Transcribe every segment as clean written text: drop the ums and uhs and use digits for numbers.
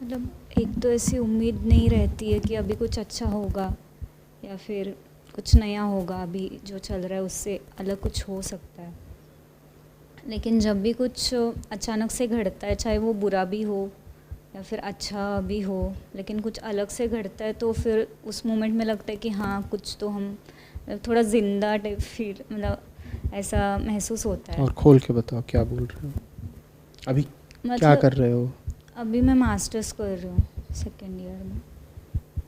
मतलब एक तो ऐसी उम्मीद नहीं रहती है कि अभी कुछ अच्छा होगा या फिर कुछ नया होगा, अभी जो चल रहा है उससे अलग कुछ हो सकता है। लेकिन जब भी कुछ अचानक से घटता है, चाहे वो बुरा भी हो या फिर अच्छा भी हो, लेकिन कुछ अलग से घटता है तो फिर उस मोमेंट में लगता है कि हाँ कुछ तो हम थोड़ा ज़िंदा टाइप फील, मतलब ऐसा महसूस होता है। और खोल के बताओ क्या बोल रहे हो अभी, क्या मतलब कर रहे हो? अभी मैं मास्टर्स कर रही हूँ सेकेंड ईयर में।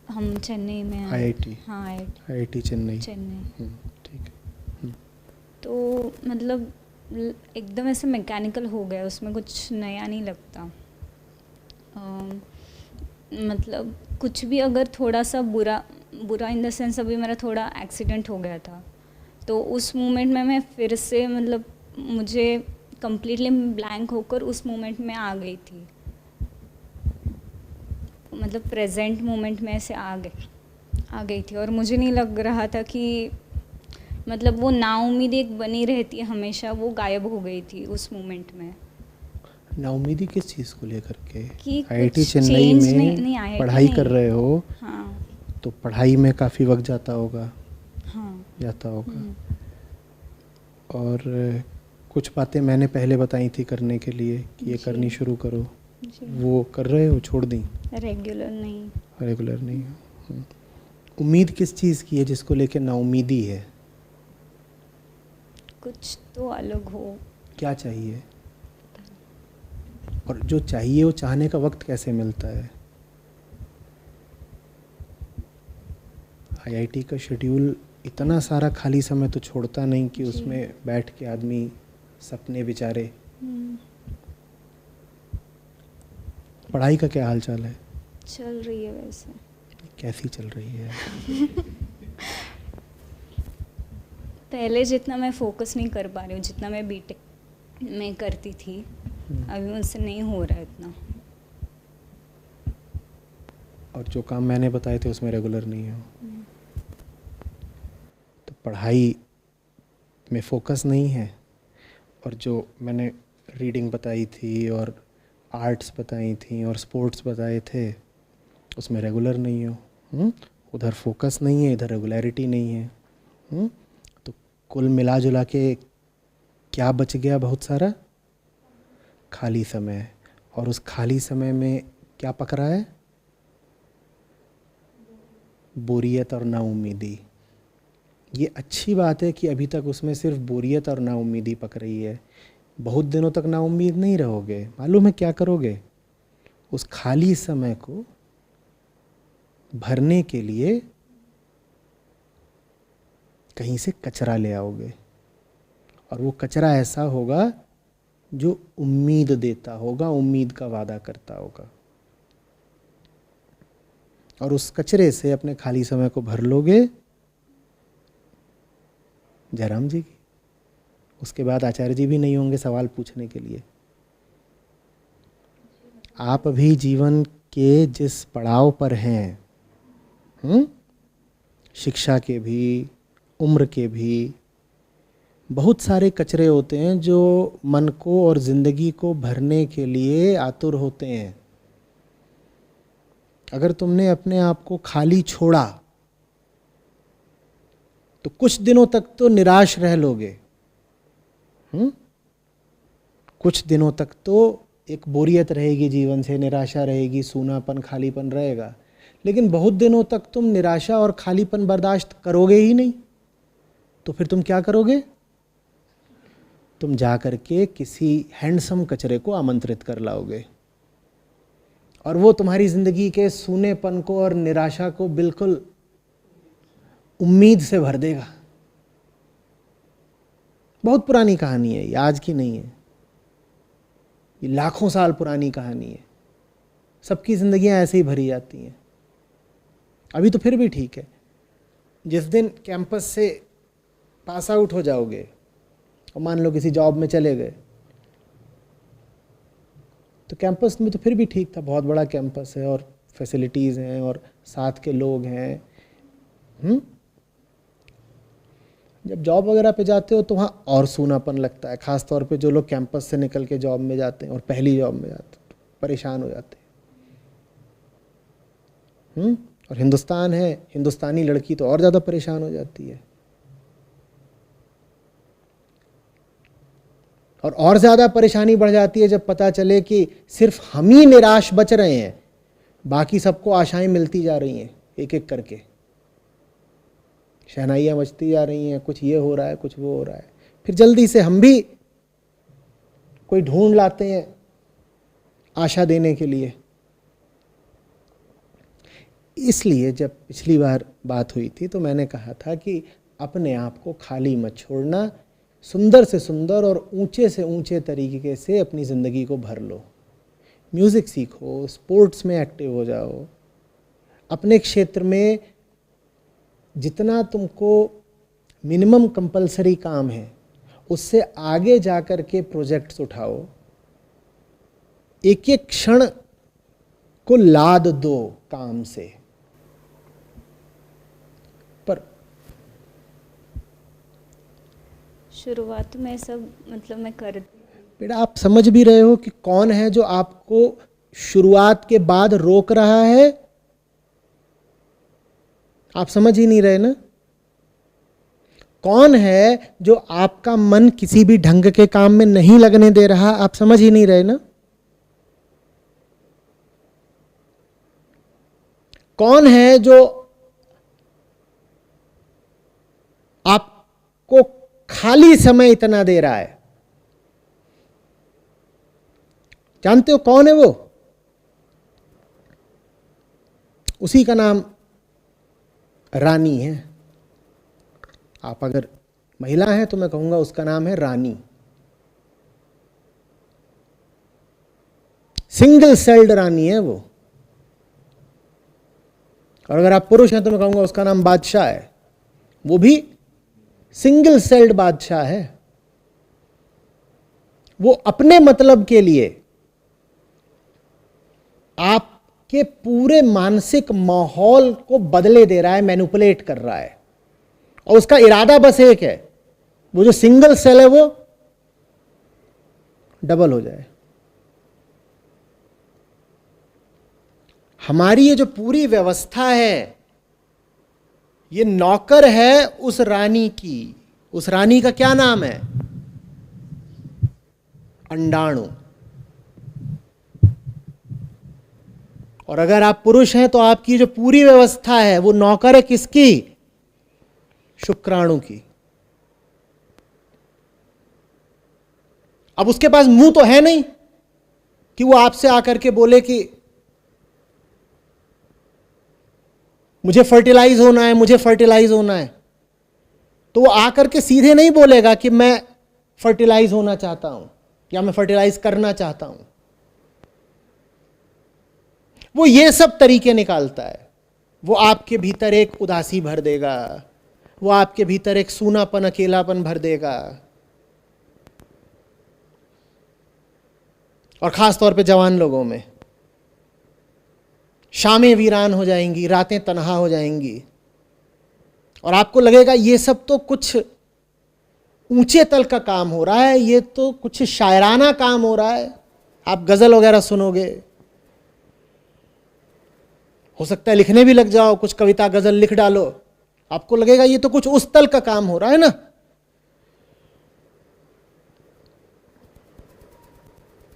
हम चेन्नई में हैं। आईआईटी? हाँ आईआईटी चेन्नई। चेन्नई। ठीक है। तो मतलब एकदम ऐसे मैकेनिकल हो गया, उसमें कुछ नया नहीं लगता। मतलब कुछ भी अगर थोड़ा सा बुरा बुरा इन द सेंस, अभी मेरा थोड़ा एक्सीडेंट हो गया था, तो उस मोमेंट में मैं फिर से मतलब मुझे कम्प्लीटली ब्लैंक होकर उस मोमेंट में आ गई थी। मतलब प्रेजेंट मोमेंट में ऐसे आ गई थी और मुझे नहीं लग रहा था कि मतलब वो नाउम्मीद एक बनी रहती है हमेशा, वो गायब हो गई थी उस मोमेंट में। नाउम्मीदी किस चीज़ को लेकर के? कि आईआईटी कुछ चेन्नई चेंज नहीं, में नहीं आईआईटी पढ़ाई कर नहीं। रहे हो हाँ तो पढ़ाई में काफ़ी वक्त जाता होगा। हाँ। जाता होगा। और कुछ बातें मैंने पहले बताई थी करने के लिए कि ये करनी शुरू करो, जी। वो कर रहे हो? छोड़ दी? रेगुलर नहीं। रेगुलर नहीं हो। उम्मीद किस चीज़ की है जिसको लेकर नाउम्मीदी है? कुछ तो अलग हो। क्या चाहिए? और जो चाहिए वो चाहने का वक्त कैसे मिलता है? आईआईटी का शेड्यूल इतना सारा खाली समय तो छोड़ता नहीं कि जी। उसमें बैठ के आदमी सपने विचारे। पढ़ाई का क्या हाल चाल है? चल रही है वैसे। कैसी चल रही है? पहले जितना मैं फोकस नहीं कर पा रही हूँ, जितना मैं बीटेक में करती थी, अभी मुझसे नहीं हो रहा है इतना। और जो काम मैंने बताए थे उसमें रेगुलर नहीं हो, तो पढ़ाई में फोकस नहीं है। और जो मैंने रीडिंग बताई थी और आर्ट्स बताई थी और स्पोर्ट्स बताए थे उसमें रेगुलर नहीं हो। उधर फोकस नहीं है, इधर रेगुलरिटी नहीं है। तो कुल मिला जुला के क्या बच गया? बहुत सारा खाली समय। और उस खाली समय में क्या पक रहा है? बोरियत और नाउम्मीदी। ये अच्छी बात है कि अभी तक उसमें सिर्फ बोरियत और नाउम्मीदी पक रही है। बहुत दिनों तक नाउम्मीद नहीं रहोगे। मालूम है क्या करोगे? उस खाली समय को भरने के लिए कहीं से कचरा ले आओगे, और वो कचरा ऐसा होगा जो उम्मीद देता होगा, उम्मीद का वादा करता होगा, और उस कचरे से अपने खाली समय को भर लोगे। जयराम जी की, उसके बाद आचार्य जी भी नहीं होंगे सवाल पूछने के लिए। आप अभी जीवन के जिस पड़ाव पर हैं, शिक्षा के भी, उम्र के भी, बहुत सारे कचरे होते हैं जो मन को और ज़िंदगी को भरने के लिए आतुर होते हैं। अगर तुमने अपने आप को खाली छोड़ा तो कुछ दिनों तक तो निराश रह लोगे। कुछ दिनों तक तो एक बोरियत रहेगी जीवन से, निराशा रहेगी, सूनापन, खालीपन रहेगा। लेकिन बहुत दिनों तक तुम निराशा और खालीपन बर्दाश्त करोगे ही नहीं। तो फिर तुम क्या करोगे? तुम जा करके किसी हैंडसम कचरे को आमंत्रित कर लाओगे, और वो तुम्हारी ज़िंदगी के सूनेपन को और निराशा को बिल्कुल उम्मीद से भर देगा। बहुत पुरानी कहानी है, ये आज की नहीं है, ये लाखों साल पुरानी कहानी है। सबकी ज़िंदगियां ऐसे ही भरी जाती हैं। अभी तो फिर भी ठीक है, जिस दिन कैंपस से पास आउट हो जाओगे और मान लो किसी जॉब में चले गए, तो कैंपस में तो फिर भी ठीक था, बहुत बड़ा कैंपस है और फैसिलिटीज़ हैं और साथ के लोग हैं। जब जॉब वगैरह पे जाते हो तो वहाँ और सूनापन लगता है, ख़ास तौर पे जो लोग कैंपस से निकल के जॉब में जाते हैं और पहली जॉब में जाते हैं तो परेशान हो जाते हैं। और हिंदुस्तान है, हिंदुस्तानी लड़की तो और ज़्यादा परेशान हो जाती है, और ज़्यादा परेशानी बढ़ जाती है जब पता चले कि सिर्फ हम ही निराश बच रहे हैं, बाकी सबको आशाएं मिलती जा रही हैं एक एक करके, शहनाइयाँ बजती जा रही हैं, कुछ ये हो रहा है, कुछ वो हो रहा है। फिर जल्दी से हम भी कोई ढूंढ लाते हैं आशा देने के लिए। इसलिए जब पिछली बार बात हुई थी तो मैंने कहा था कि अपने आप को खाली मत छोड़ना, सुंदर से सुंदर और ऊंचे से ऊंचे तरीके से अपनी ज़िंदगी को भर लो। म्यूज़िक सीखो, स्पोर्ट्स में एक्टिव हो जाओ, अपने क्षेत्र में जितना तुमको मिनिमम कंपलसरी काम है उससे आगे जा कर के प्रोजेक्ट्स उठाओ, एक एक क्षण को लाद दो काम से। पर शुरुआत में सब मतलब मैं करती, बेटा आप समझ भी रहे हो कि कौन है जो आपको शुरुआत के बाद रोक रहा है? आप समझ ही नहीं रहे ना। कौन है जो आपका मन किसी भी ढंग के काम में नहीं लगने दे रहा? आप समझ ही नहीं रहे ना। कौन है जो आपको खाली समय इतना दे रहा है? जानते हो कौन है वो? उसी का नाम रानी है। आप अगर महिला हैं तो मैं कहूंगा उसका नाम है रानी। सिंगल सेल्ड रानी है वो। और अगर आप पुरुष हैं तो मैं कहूंगा उसका नाम बादशाह है। वो भी सिंगल सेल्ड बादशाह है। वो अपने मतलब के लिए आपके पूरे मानसिक माहौल को बदले दे रहा है, मैनिपुलेट कर रहा है, और उसका इरादा बस एक है, वो जो सिंगल सेल है वो डबल हो जाए। हमारी ये जो पूरी व्यवस्था है ये नौकर है उस रानी की। उस रानी का क्या नाम है? अंडाणु। और अगर आप पुरुष हैं तो आपकी जो पूरी व्यवस्था है वो नौकर है किसकी? शुक्राणु की। अब उसके पास मुंह तो है नहीं कि वो आपसे आकर के बोले कि मुझे फर्टिलाइज होना है, मुझे फर्टिलाइज होना है। तो वो आकर के सीधे नहीं बोलेगा कि मैं फर्टिलाइज होना चाहता हूं या मैं फर्टिलाइज करना चाहता हूं। वो ये सब तरीके निकालता है। वो आपके भीतर एक उदासी भर देगा, वो आपके भीतर एक सूनापन, अकेलापन भर देगा। और खास तौर पे जवान लोगों में शामें वीरान हो जाएंगी, रातें तन्हा हो जाएंगी, और आपको लगेगा ये सब तो कुछ ऊंचे तल का काम हो रहा है, ये तो कुछ शायराना काम हो रहा है। आप गजल वगैरह सुनोगे, हो सकता है लिखने भी लग जाओ, कुछ कविता गजल लिख डालो, आपको लगेगा ये तो कुछ उस तल का काम हो रहा है ना।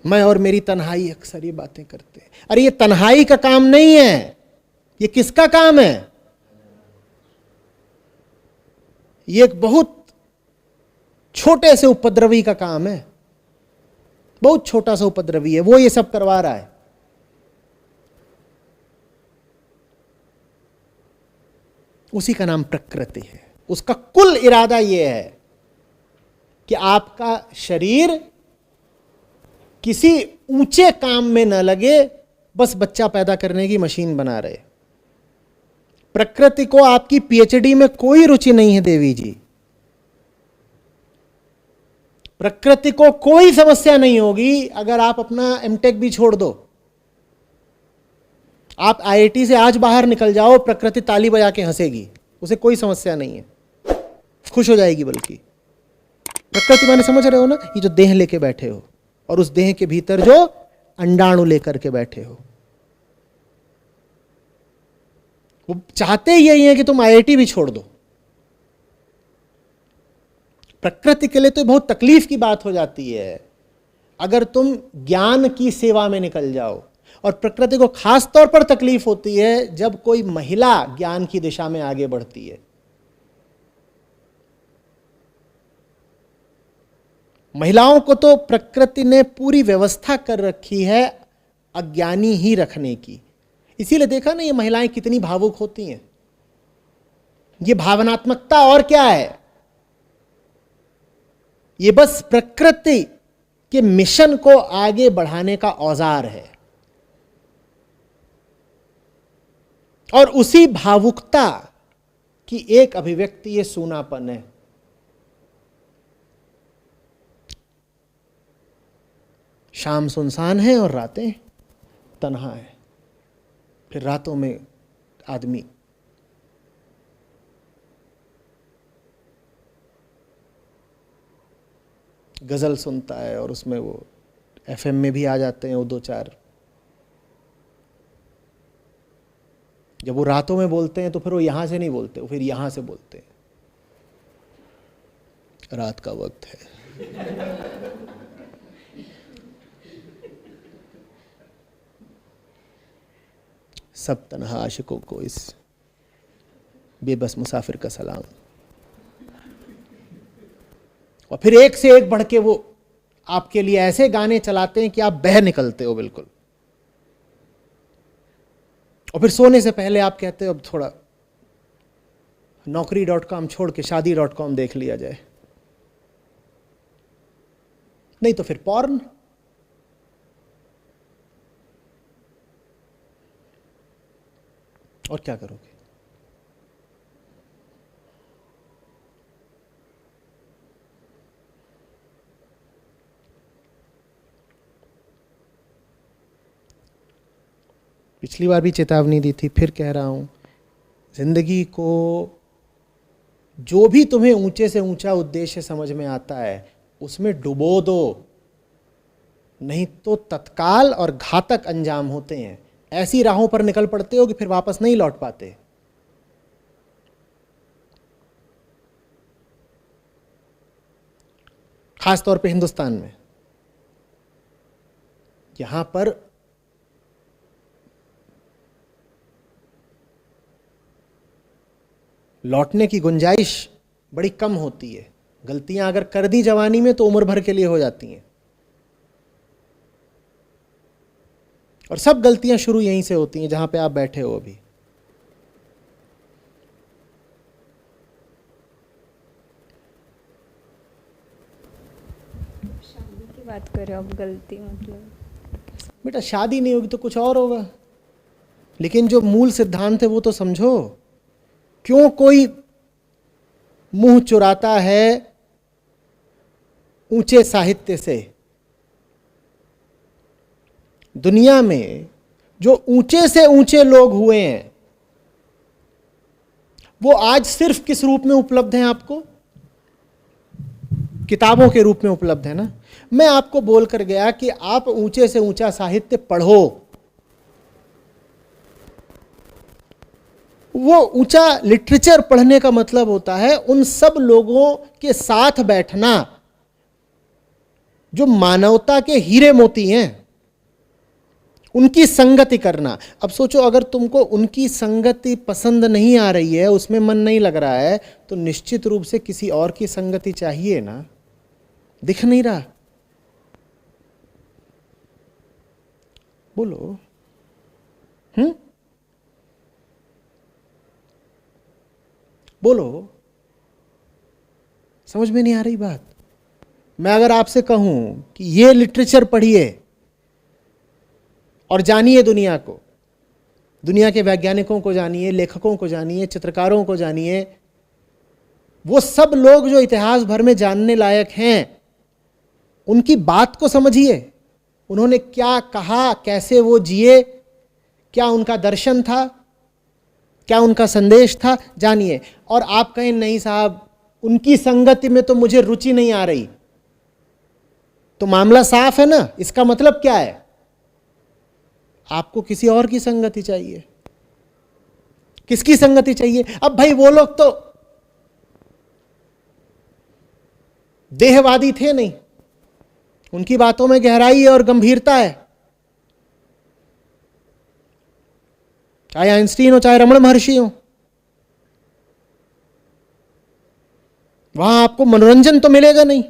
मैं और मेरी तन्हाई अक्सर ये बातें करते हैं। अरे ये तन्हाई का काम नहीं है, ये किसका काम है? ये एक बहुत छोटे से उपद्रवी का काम है, बहुत छोटा सा उपद्रवी है, वो ये सब करवा रहा है। उसी का नाम प्रकृति है। उसका कुल इरादा यह है कि आपका शरीर किसी ऊंचे काम में न लगे, बस बच्चा पैदा करने की मशीन बना रहे। प्रकृति को आपकी पीएचडी में कोई रुचि नहीं है देवी जी। प्रकृति को कोई समस्या नहीं होगी अगर आप अपना एमटेक भी छोड़ दो। आप आईआईटी से आज बाहर निकल जाओ, प्रकृति ताली बजा के हंसेगी, उसे कोई समस्या नहीं है, खुश हो जाएगी। बल्कि प्रकृति माने समझ रहे हो ना, ये जो देह लेके बैठे हो और उस देह के भीतर जो अंडाणु लेकर के बैठे हो, वो चाहते ही यही है कि तुम आईआईटी भी छोड़ दो। प्रकृति के लिए तो बहुत तकलीफ की बात हो जाती है अगर तुम ज्ञान की सेवा में निकल जाओ, और प्रकृति को खास तौर पर तकलीफ होती है जब कोई महिला ज्ञान की दिशा में आगे बढ़ती है। महिलाओं को तो प्रकृति ने पूरी व्यवस्था कर रखी है अज्ञानी ही रखने की। इसीलिए देखा ना ये महिलाएं कितनी भावुक होती हैं। ये भावनात्मकता और क्या है, ये बस प्रकृति के मिशन को आगे बढ़ाने का औजार है। और उसी भावुकता की एक अभिव्यक्ति ये सूनापन है। शाम सुनसान है और रातें तन्हा है। फिर रातों में आदमी गजल सुनता है और उसमें वो एफएम में भी आ जाते हैं वो दो चार। जब वो रातों में बोलते हैं तो फिर वो यहां से नहीं बोलते, वो फिर यहां से बोलते हैं। रात का वक्त है, सब तन्हा आशिकों को इस बेबस मुसाफिर का सलाम। और फिर एक से एक बढ़ के वो आपके लिए ऐसे गाने चलाते हैं कि आप बह निकलते हो बिल्कुल। और फिर सोने से पहले आप कहते हो अब थोड़ा Naukri.com छोड़ के Shaadi.com देख लिया जाए, नहीं तो फिर पॉर्न। और क्या करोगे? पिछली बार भी चेतावनी दी थी, फिर कह रहा हूं, जिंदगी को जो भी तुम्हें ऊंचे से ऊंचा उद्देश्य समझ में आता है उसमें डुबो दो, नहीं तो तत्काल और घातक अंजाम होते हैं। ऐसी राहों पर निकल पड़ते हो कि फिर वापस नहीं लौट पाते। खास तौर पे हिंदुस्तान में, यहां पर लौटने की गुंजाइश बड़ी कम होती है। गलतियां अगर कर दी जवानी में तो उम्र भर के लिए हो जाती हैं। और सब गलतियां शुरू यहीं से होती हैं जहां पे आप बैठे हो अभी। शादी की बात करें अब, गलती मतलब बेटा शादी नहीं होगी तो कुछ और होगा, लेकिन जो मूल सिद्धांत है वो तो समझो। क्यों कोई मुंह चुराता है ऊंचे साहित्य से? दुनिया में जो ऊंचे से ऊंचे लोग हुए हैं वो आज सिर्फ किस रूप में उपलब्ध हैं आपको? किताबों के रूप में उपलब्ध है ना। मैं आपको बोलकर गया कि आप ऊंचे से ऊंचा साहित्य पढ़ो। वो ऊंचा लिटरेचर पढ़ने का मतलब होता है उन सब लोगों के साथ बैठना जो मानवता के हीरे मोती हैं, उनकी संगति करना। अब सोचो, अगर तुमको उनकी संगति पसंद नहीं आ रही है, उसमें मन नहीं लग रहा है, तो निश्चित रूप से किसी और की संगति चाहिए ना। दिख नहीं रहा? बोलो। बोलो। समझ में नहीं आ रही बात? मैं अगर आपसे कहूं कि ये लिटरेचर पढ़िए और जानिए दुनिया को, दुनिया के वैज्ञानिकों को जानिए, लेखकों को जानिए, चित्रकारों को जानिए, वो सब लोग जो इतिहास भर में जानने लायक हैं, उनकी बात को समझिए। उन्होंने क्या कहा, कैसे वो जिए, क्या उनका दर्शन था, क्या उनका संदेश था, जानिए। और आप कहें नहीं साहब उनकी संगति में तो मुझे रुचि नहीं आ रही, तो मामला साफ है ना। इसका मतलब क्या है? आपको किसी और की संगति चाहिए। किसकी संगति चाहिए? अब भाई वो लोग तो देहवादी थे नहीं, उनकी बातों में गहराई और गंभीरता है। चाहे आइंस्टीन हो, चाहे रमण महर्षि हो, वहां आपको मनोरंजन तो मिलेगा नहीं,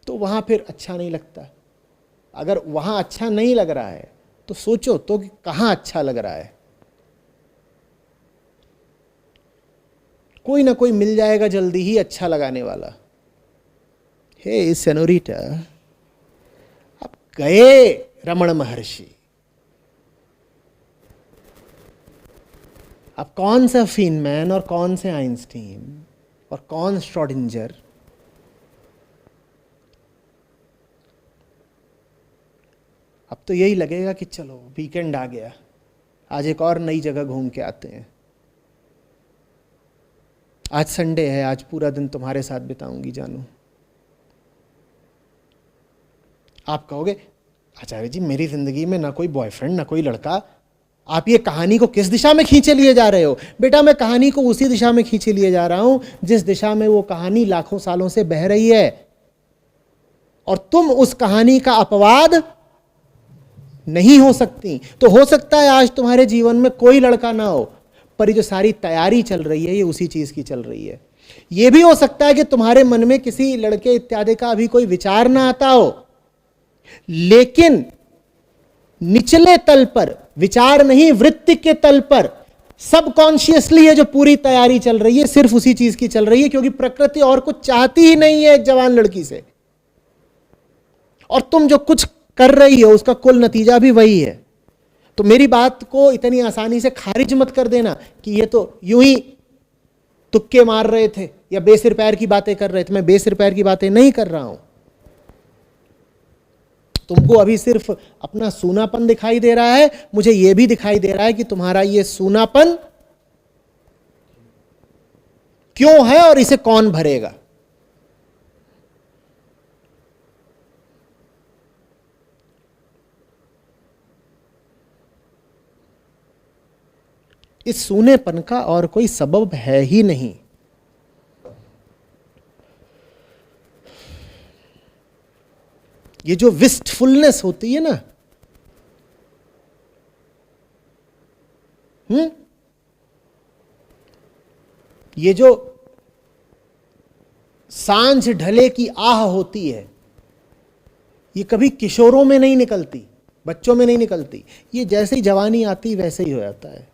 तो वहां फिर अच्छा नहीं लगता। अगर वहां अच्छा नहीं लग रहा है तो सोचो तो कि कहां अच्छा लग रहा है। कोई ना कोई मिल जाएगा जल्दी ही अच्छा लगाने वाला। हे सेनोरिटा, अब गए रमण महर्षि, अब कौन सा फीनमैन और कौन से आइंस्टीन और कौन श्रोडिंजर, अब तो यही लगेगा कि चलो वीकेंड आ गया, आज एक और नई जगह घूम के आते हैं। आज संडे है, आज पूरा दिन तुम्हारे साथ बिताऊंगी जानू। आप कहोगे आचार्य जी मेरी जिंदगी में ना कोई बॉयफ्रेंड ना कोई लड़का, आप ये कहानी को किस दिशा में खींचे लिए जा रहे हो? बेटा मैं कहानी को उसी दिशा में खींचे लिए जा रहा हूं जिस दिशा में वो कहानी लाखों सालों से बह रही है, और तुम उस कहानी का अपवाद नहीं हो सकती। तो हो सकता है आज तुम्हारे जीवन में कोई लड़का ना हो, पर ये जो सारी तैयारी चल रही है ये उसी चीज की चल रही है। ये भी हो सकता है कि तुम्हारे मन में किसी लड़के इत्यादि का अभी कोई विचार ना आता हो, लेकिन निचले तल पर, विचार नहीं वृत्ति के तल पर, सबकॉन्शियसली ये जो पूरी तैयारी चल रही है सिर्फ उसी चीज की चल रही है, क्योंकि प्रकृति और कुछ चाहती ही नहीं है एक जवान लड़की से, और तुम जो कुछ कर रही हो उसका कुल नतीजा भी वही है। तो मेरी बात को इतनी आसानी से खारिज मत कर देना कि ये तो यूं ही तुक्के मार रहे थे या बेसिर पैर की बातें कर रहे थे। मैं बेसिर पैर की बातें नहीं कर रहा हूं। तुमको अभी सिर्फ अपना सूनापन दिखाई दे रहा है, मुझे यह भी दिखाई दे रहा है कि तुम्हारा यह सूनापन क्यों है और इसे कौन भरेगा। इस सूनेपन का और कोई सबब है ही नहीं। ये जो विस्टफुलनेस होती है ना, ये जो सांझ ढले की आह होती है, ये कभी किशोरों में नहीं निकलती, बच्चों में नहीं निकलती। ये जैसे ही जवानी आती वैसे ही हो जाता है।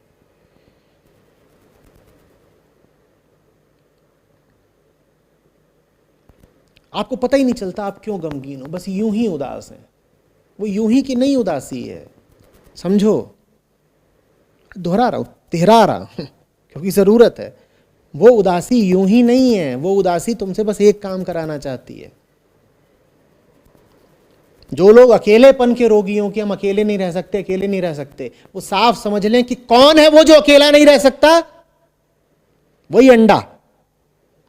आपको पता ही नहीं चलता आप क्यों गमगीन हो, बस यूं ही उदास हैं। वो यूं ही की नहीं उदासी है, समझो। दोहरा रहा हूं, तिहरा रहा हूं क्योंकि जरूरत है। वो उदासी यूं ही नहीं है, वो उदासी तुमसे बस एक काम कराना चाहती है। जो लोग अकेलेपन के रोगियों कि हम अकेले नहीं रह सकते, अकेले नहीं रह सकते, वो साफ समझ लें कि कौन है वो जो अकेला नहीं रह सकता। वही अंडा,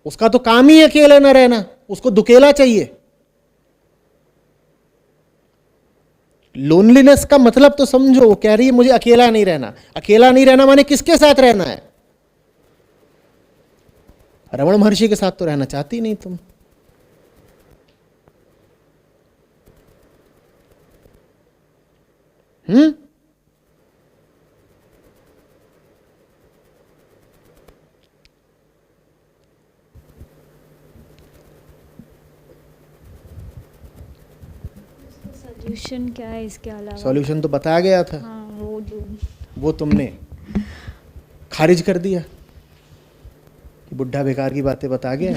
उसका तो काम ही अकेला न रहना, उसको दुकेला चाहिए। लोनलीनेस का मतलब तो समझो, वो कह रही है मुझे अकेला नहीं रहना। अकेला नहीं रहना माने किसके साथ रहना है? रमण महर्षि के साथ तो रहना चाहती नहीं तुम। सॉल्यूशन क्या है इसके अलावा? सॉल्यूशन तो बताया गया था। हाँ, वो तुमने खारिज कर दिया कि बुढ़ा बेकार की बातें बता गया।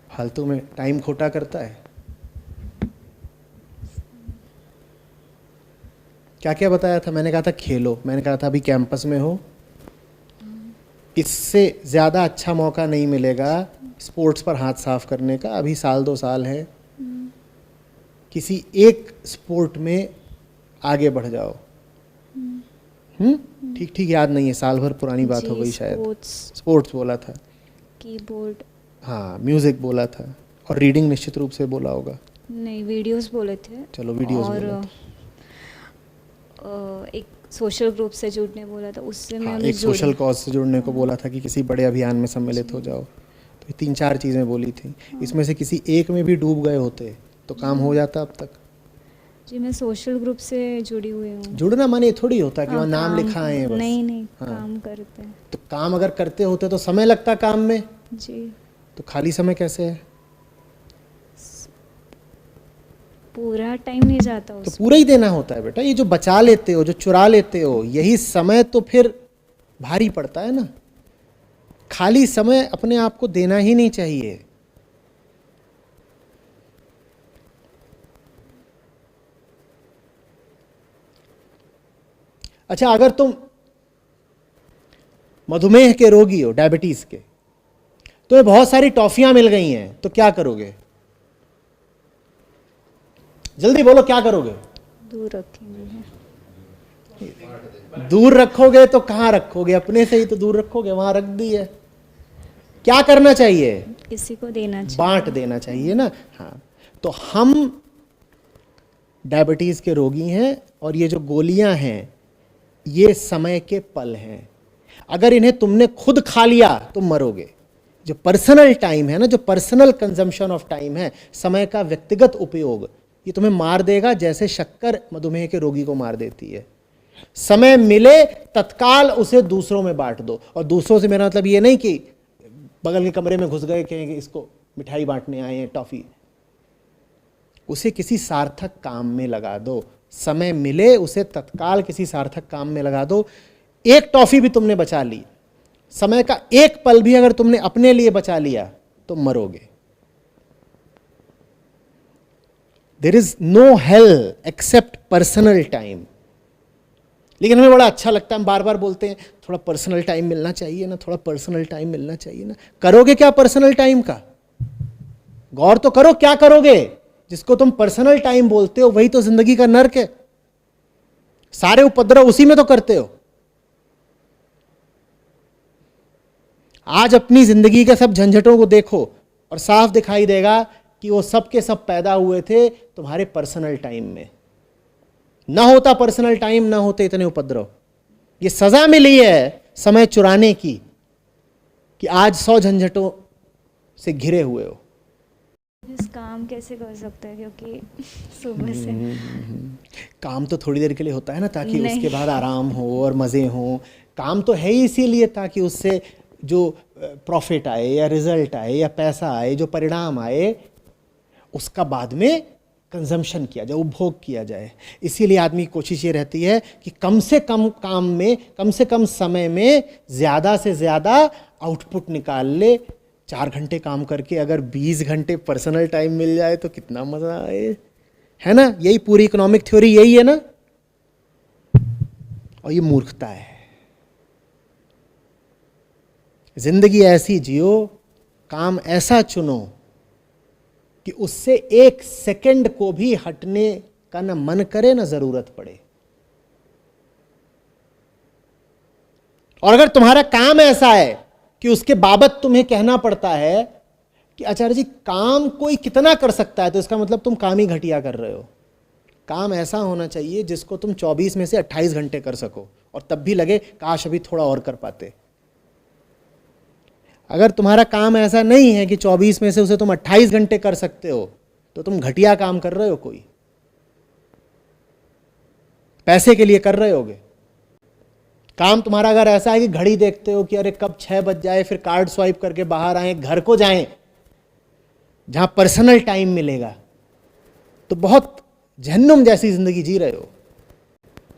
फालतू में टाइम खोटा करता है। क्या क्या बताया था? मैंने कहा था खेलो, मैंने कहा था अभी कैंपस में हो, इससे ज़्यादा अच्छा मौका नहीं मिलेगा स्पोर्ट्स पर हाथ साफ करने का। अभी 1-2 साल है, किसी एक स्पोर्ट में आगे बढ़ जाओ। ठीक ठीक याद नहीं है, साल भर पुरानी बात हो गई शायद। स्पोर्ट्स बोला था, कीबोर्ड, हाँ म्यूजिक बोला था, और रीडिंग निश्चित रूप से बोला होगा। नहीं वीडियोस बोले थे। चलो वीडियोस और बोला था। एक सोशल ग्रुप से जुड़ने बोला था, उससे मैं हाँ, अभी एक सोशल कॉज से जुड़ने को बोला था कि किसी बड़े अभियान में सम्मिलित हो जाओ, तो ये 3-4 चीज़ें बोली थी। इसमें से किसी एक में भी डूब गए होते तो काम हो जाता अब तक। जी मैं सोशल ग्रुप से जुड़ी हुई हूँ। जुड़ना माने ये थोड़ी होता कि हाँ, वहाँ नाम काम लिखा है बस। नहीं नहीं हाँ। काम करते हैं। तो काम अगर करते होते तो समय लगता काम में, जी तो खाली समय कैसे है? पूरा टाइम नहीं जाता तो उसमें। पूरा ही देना होता है बेटा। ये जो बचा लेते हो, जो चुरा लेते हो, यही समय तो फिर भारी पड़ता है ना। खाली समय अपने आप को देना ही नहीं चाहिए। अच्छा, अगर तुम मधुमेह के रोगी हो, डायबिटीज के, तुम्हें बहुत सारी टॉफियां मिल गई हैं, तो क्या करोगे? जल्दी बोलो, क्या करोगे? दूर रखेंगे। दूर रखोगे तो कहां रखोगे? अपने से ही तो दूर रखोगे, वहां रख दी है। क्या करना चाहिए? किसी को देना चाहिए। बांट देना चाहिए ना। हाँ, तो हम डायबिटीज के रोगी हैं और ये जो गोलियां हैं ये समय के पल हैं। अगर इन्हें तुमने खुद खा लिया तो मरोगे। जो पर्सनल टाइम है ना, जो पर्सनल कंजम्पशन ऑफ टाइम है, समय का व्यक्तिगत उपयोग, ये तुम्हें मार देगा जैसे शक्कर मधुमेह के रोगी को मार देती है। समय मिले तत्काल उसे दूसरों में बांट दो। और दूसरों से मेरा मतलब ये नहीं कि बगल के कमरे में घुस गए कहेंगे इसको मिठाई बांटने आए हैं, टॉफी। उसे किसी सार्थक काम में लगा दो। समय मिले उसे तत्काल किसी सार्थक काम में लगा दो। एक टॉफी भी तुमने बचा ली, समय का एक पल भी अगर तुमने अपने लिए बचा लिया तो मरोगे। There is no hell except personal time. लेकिन हमें बड़ा अच्छा लगता है, हम बार बार बोलते हैं थोड़ा पर्सनल टाइम मिलना चाहिए ना, थोड़ा पर्सनल टाइम मिलना चाहिए ना। करोगे क्या पर्सनल टाइम का? गौर तो करो क्या करोगे। जिसको तुम पर्सनल टाइम बोलते हो वही तो जिंदगी का नर्क है। सारे उपद्रव उसी में तो करते हो। आज अपनी जिंदगी के सब झंझटों को देखो और साफ दिखाई देगा कि वो सब के सब पैदा हुए थे तुम्हारे पर्सनल टाइम में। ना होता पर्सनल टाइम, ना होते इतने उपद्रव। ये सजा मिली है समय चुराने की कि आज 100 झंझटों से घिरे हुए हो। इस काम कैसे कर सकते हैं, क्योंकि सुबह से काम तो थोड़ी देर के लिए होता है ना, ताकि नहीं। उसके बाद आराम हो और मज़े हो। काम तो है ही इसीलिए ताकि उससे जो प्रॉफिट आए या रिजल्ट आए या पैसा आए, जो परिणाम आए, उसका बाद में कंजम्पशन किया जाए, उपभोग किया जाए। इसीलिए आदमी की कोशिश ये रहती है कि कम से कम काम में, कम से कम समय में ज़्यादा से ज़्यादा आउटपुट निकाल ले। 4 घंटे काम करके अगर 20 घंटे पर्सनल टाइम मिल जाए तो कितना मज़ा आए, है ना। यही पूरी इकोनॉमिक थ्योरी यही है ना। और ये मूर्खता है। जिंदगी ऐसी जियो, काम ऐसा चुनो कि उससे 1 सेकंड को भी हटने का ना मन करे ना जरूरत पड़े। और अगर तुम्हारा काम ऐसा है कि उसके बाबत तुम्हें कहना पड़ता है कि आचार्य जी काम कोई कितना कर सकता है, तो इसका मतलब तुम काम ही घटिया कर रहे हो। काम ऐसा होना चाहिए जिसको तुम 24 में से 28 घंटे कर सको और तब भी लगे काश अभी थोड़ा और कर पाते। अगर तुम्हारा काम ऐसा नहीं है कि 24 में से उसे तुम 28 घंटे कर सकते हो, तो तुम घटिया काम कर रहे हो। कोई पैसे के लिए कर रहे होगे काम। तुम्हारा अगर ऐसा है कि घड़ी देखते हो कि अरे कब 6 बज जाए, फिर कार्ड स्वाइप करके बाहर आए, घर को जाएं जहां पर्सनल टाइम मिलेगा, तो बहुत जहन्नुम जैसी जिंदगी जी रहे हो।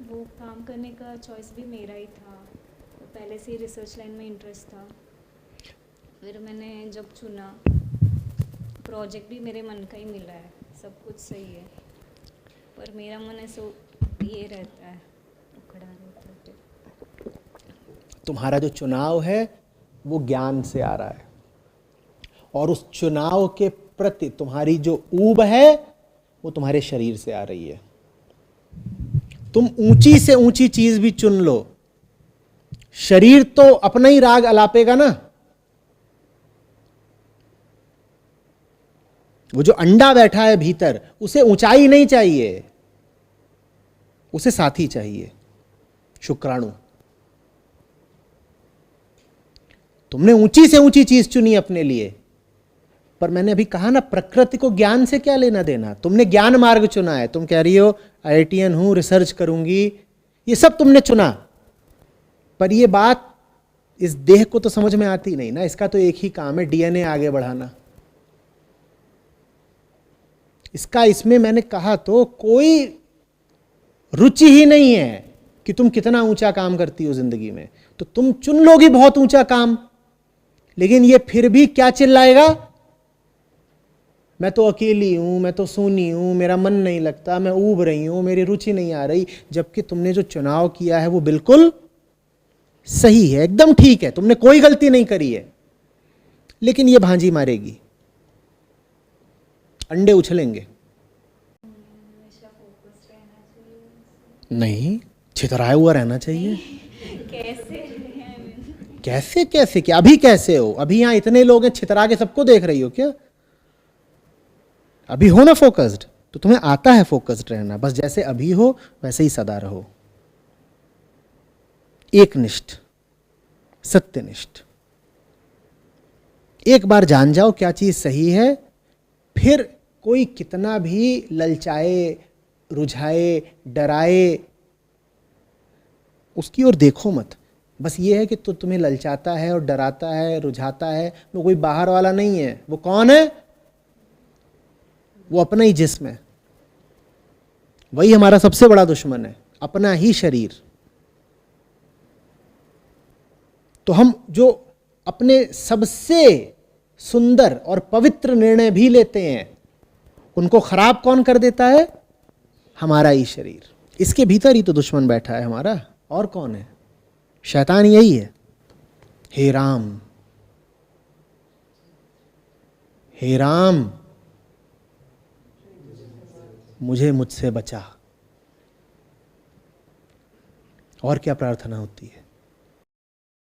वो काम करने का चॉइस भी मेरा ही था। पहले से ही रिसर्च लाइन में इंटरेस्ट था। फिर मैंने जब चुना, प्रोजेक्ट भी मेरे मन का ही मिला है, सब कुछ सही है, पर मेरा मन ऐसे ये रहता है, उखड़ा रहता है। तुम्हारा जो चुनाव है वो ज्ञान से आ रहा है, और उस चुनाव के प्रति तुम्हारी जो ऊब है वो तुम्हारे शरीर से आ रही है। तुम ऊंची से ऊंची चीज भी चुन लो, शरीर तो अपना ही राग अलापेगा ना। वो जो अंडा बैठा है भीतर, उसे ऊंचाई नहीं चाहिए, उसे साथी चाहिए, शुक्राणु। तुमने ऊंची से ऊंची चीज चुनी अपने लिए, पर मैंने अभी कहा ना, प्रकृति को ज्ञान से क्या लेना देना। तुमने ज्ञान मार्ग चुना है, तुम कह रही हो IITian हूं, रिसर्च करूंगी, ये सब तुमने चुना, पर ये बात इस देह को तो समझ में आती नहीं ना। इसका तो एक ही काम है, DNA आगे बढ़ाना। इसका इसमें मैंने कहा तो कोई रुचि ही नहीं है कि तुम कितना ऊंचा काम करती हो जिंदगी में, तो तुम चुन लोगी बहुत ऊंचा काम, लेकिन ये फिर भी क्या चिल्लाएगा, मैं तो अकेली हूं, मैं तो सूनी हूं, मेरा मन नहीं लगता, मैं ऊब रही हूं, मेरी रुचि नहीं आ रही। जबकि तुमने जो चुनाव किया है वो बिल्कुल सही है, एकदम ठीक है, तुमने कोई गलती नहीं करी है। लेकिन ये भांजी मारेगी, अंडे उछलेंगे। नहीं, छितराया हुआ रहना चाहिए। कैसे कैसे क्या, अभी कैसे हो? अभी यहां इतने लोग हैं, छितरा के सबको देख रही हो क्या? अभी हो ना फोकस्ड, तो तुम्हें आता है फोकस्ड रहना। बस जैसे अभी हो वैसे ही सदा रहो, एकनिष्ठ, सत्यनिष्ठ। एक बार जान जाओ क्या चीज सही है, फिर कोई कितना भी ललचाए, रुझाए, डराए, उसकी ओर देखो मत। बस ये है कि तो तुम्हें ललचाता है और डराता है, रुझाता है, वो कोई बाहर वाला नहीं है। वो कौन है? वो अपना ही जिस्म है। वही हमारा सबसे बड़ा दुश्मन है, अपना ही शरीर। तो हम जो अपने सबसे सुंदर और पवित्र निर्णय भी लेते हैं, उनको खराब कौन कर देता है? हमारा ही शरीर। इसके भीतर ही तो दुश्मन बैठा है हमारा, और कौन है? शैतान यही है। हे राम, हे राम, मुझे मुझसे बचा। और क्या प्रार्थना होती है?